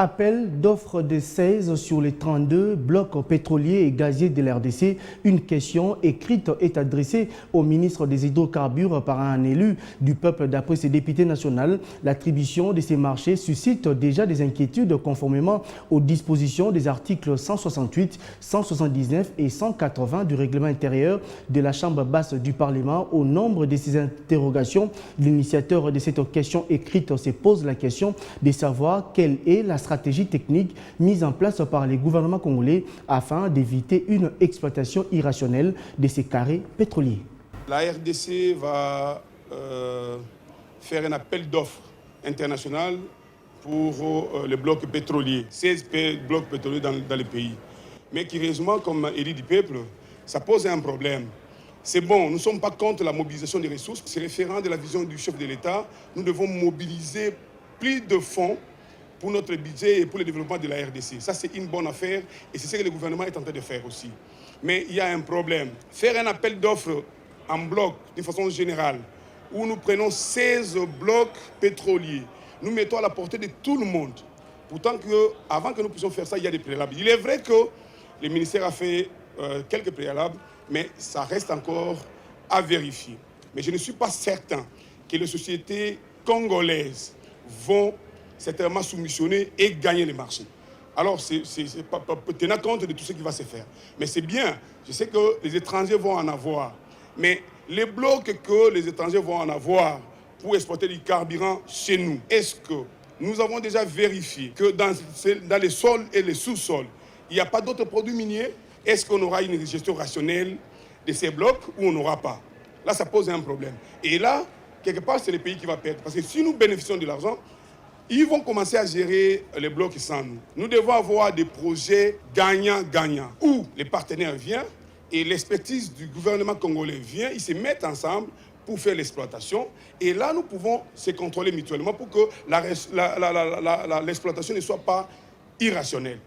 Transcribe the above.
Appel d'offres de 16 sur les 32 blocs pétroliers et gaziers de l'RDC. Une question écrite est adressée au ministre des Hydrocarbures par un élu du peuple d'après ses députés nationaux. L'attribution de ces marchés suscite déjà des inquiétudes conformément aux dispositions des articles 168, 179 et 180 du règlement intérieur de la Chambre basse du Parlement. Au nombre de ces interrogations, l'initiateur de cette question écrite se pose la question de savoir quelle est la stratégie technique mise en place par les gouvernements congolais afin d'éviter une exploitation irrationnelle de ces carrés pétroliers. La RDC va faire un appel d'offres international pour les blocs pétroliers, 16 blocs pétroliers dans le pays. Mais curieusement, comme élu du peuple, ça pose un problème. C'est bon, nous ne sommes pas contre la mobilisation des ressources. C'est référent de la vision du chef de l'État. Nous devons mobiliser plus de fonds pour notre budget et pour le développement de la RDC. Ça, c'est une bonne affaire et c'est ce que le gouvernement est en train de faire aussi. Mais il y a un problème. Faire un appel d'offres en bloc, de façon générale, où nous prenons 16 blocs pétroliers, nous mettons à la portée de tout le monde. Pourtant, avant que nous puissions faire ça, il y a des préalables. Il est vrai que le ministère a fait quelques préalables, mais ça reste encore à vérifier. Mais je ne suis pas certain que les sociétés congolaises vont certainement soumissionner et gagner les marchés. Alors, c'est pas tenir compte de tout ce qui va se faire. Mais c'est bien, je sais que les étrangers vont en avoir. Mais les blocs que les étrangers vont en avoir pour exploiter du carburant chez nous, est-ce que nous avons déjà vérifié que dans les sols et les sous-sols, il n'y a pas d'autres produits miniers? Est-ce qu'on aura une gestion rationnelle de ces blocs ou on n'aura pas? Là, ça pose un problème. Et là, quelque part, c'est le pays qui va perdre. Parce que si nous bénéficions de l'argent, ils vont commencer à gérer les blocs sans nous. Nous devons avoir des projets gagnant-gagnant, où les partenaires viennent et l'expertise du gouvernement congolais vient, ils se mettent ensemble pour faire l'exploitation. Et là, nous pouvons se contrôler mutuellement pour que l'exploitation ne soit pas irrationnelle.